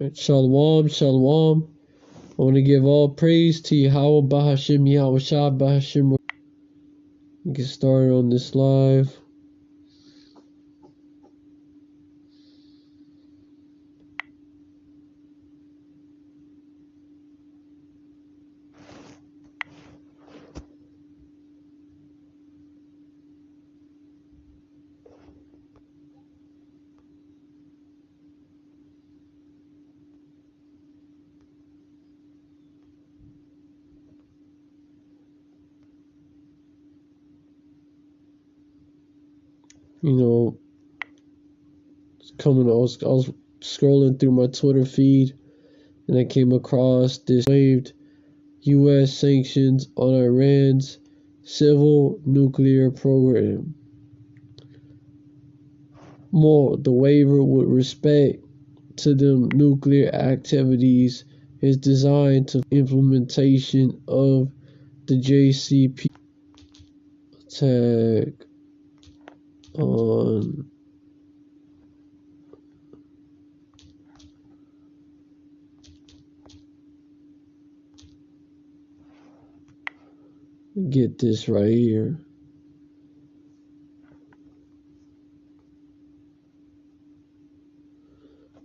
Shalom, shalom. I want to give all praise to Yahweh Bahashim, Yahweh Shah Bahashim. Get started on this live. You know, I was scrolling through my Twitter feed, and I came across this waived U.S. sanctions on Iran's civil nuclear program. The waiver with respect to the nuclear activities is designed to implementation of the JCP attack on get this right here.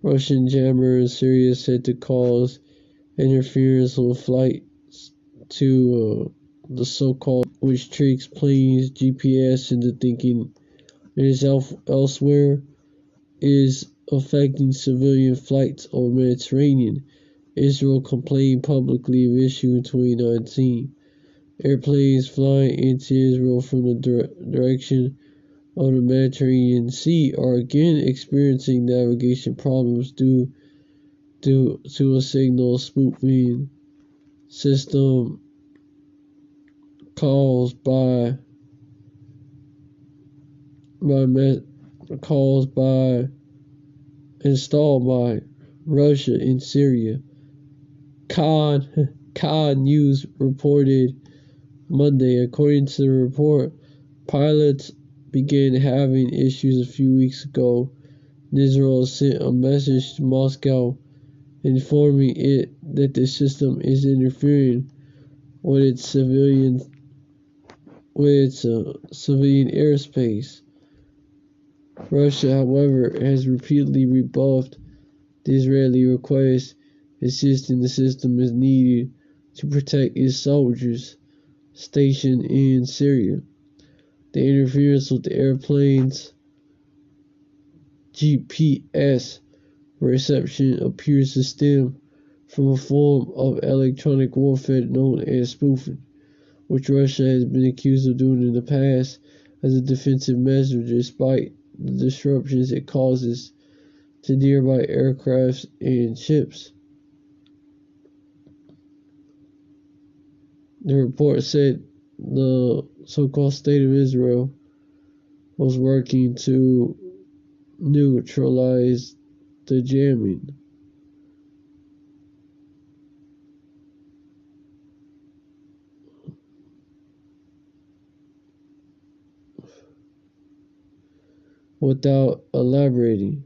Russian jammer in Syria said to cause interference with flights to the so-called, which tricks planes GPS into thinking it is elsewhere, is affecting civilian flights over Mediterranean. Israel complained publicly of issue in 2019. Airplanes flying into Israel from the direction of the Mediterranean Sea are again experiencing navigation problems due to a signal spoofing system caused by installed by Russia in Syria. Khan News reported Monday. According to the report, pilots began having issues a few weeks ago. Israel sent a message to Moscow informing it that the system is interfering with its civilian airspace. Russia, however, has repeatedly rebuffed the Israeli request, insisting the system is needed to protect its soldiers stationed in Syria. The interference with the airplane's GPS reception appears to stem from a form of electronic warfare known as spoofing, which Russia has been accused of doing in the past as a defensive measure despite the disruptions it causes to nearby aircrafts and ships. The report said the so-called State of Israel was working to neutralize the jamming. Without elaborating.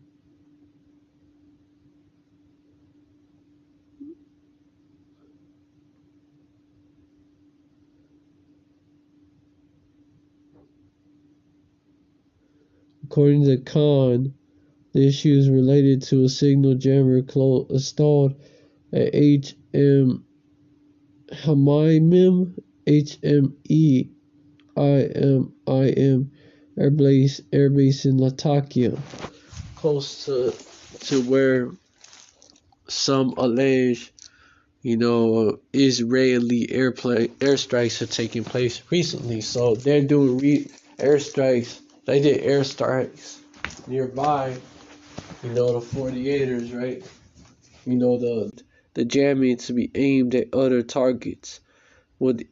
According to Khan, the issue is related to a signal jammer installed at HM Hamaimim HMEIMIM airbase in Latakia, close to where some allege, Israeli airstrikes have taken place recently. So they're doing airstrikes. They did airstrikes nearby. The 48ers, right? The jamming to be aimed at other targets. With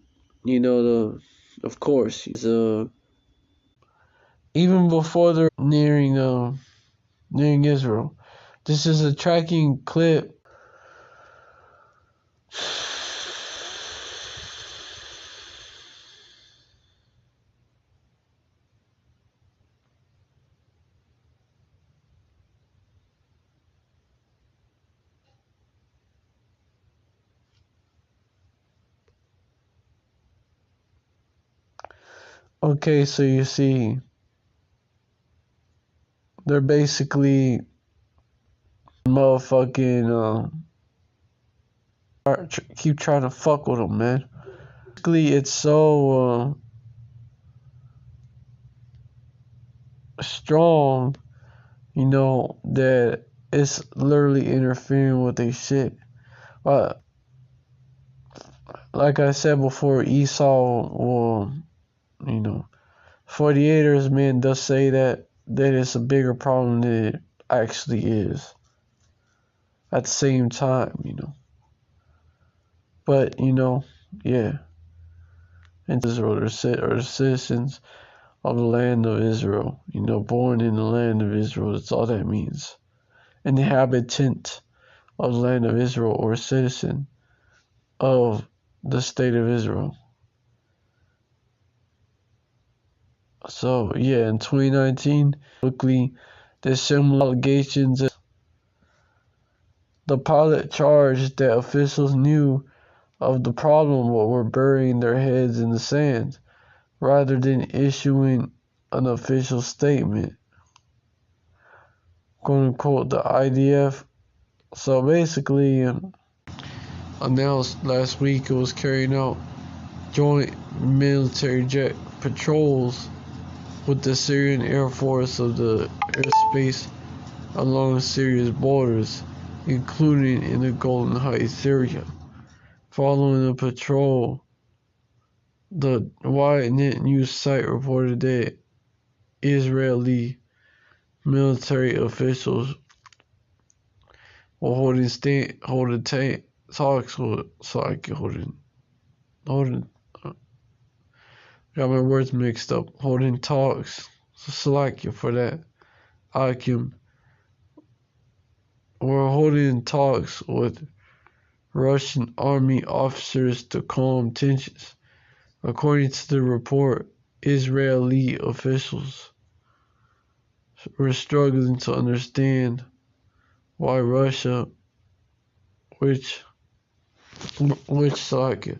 of course, even before they're nearing Israel. This is a tracking clip. Okay, so you see, they're basically motherfucking keep trying to fuck with them, man. Basically, it's so strong, you know, that it's literally interfering with their shit. But like I said before, Esau will, you know, 48ers, man, does say that it's a bigger problem than it actually is. At the same time, you know. But, you know, yeah. And Israel are citizens of the land of Israel. You know, born in the land of Israel, that's all that means. An inhabitant of the land of Israel or a citizen of the state of Israel. So, yeah, in 2019, quickly, there's similar allegations. The pilot charged that officials knew of the problem but were burying their heads in the sand rather than issuing an official statement. Quote unquote, the IDF. So basically, announced last week it was carrying out joint military jet patrols with the Syrian Air Force of the airspace along Syria's borders, including in the Golden Heights, Syria. Following the patrol, the Ynet news site reported that Israeli military officials were holding talks with got my words mixed up. Holding talks, so Salakia for that. Akim. We're holding talks with Russian army officers to calm tensions. According to the report, Israeli officials were struggling to understand why Russia, which like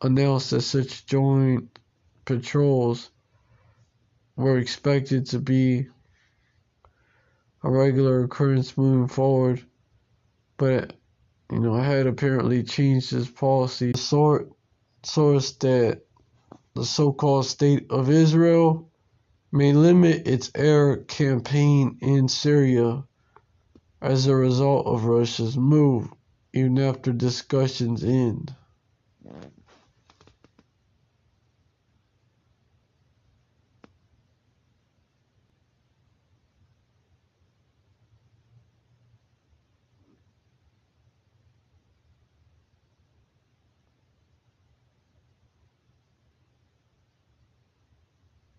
announced that such joint patrols were expected to be a regular occurrence moving forward, but had apparently changed its policy. The source that the so-called State of Israel may limit its air campaign in Syria as a result of Russia's move, even after discussions end.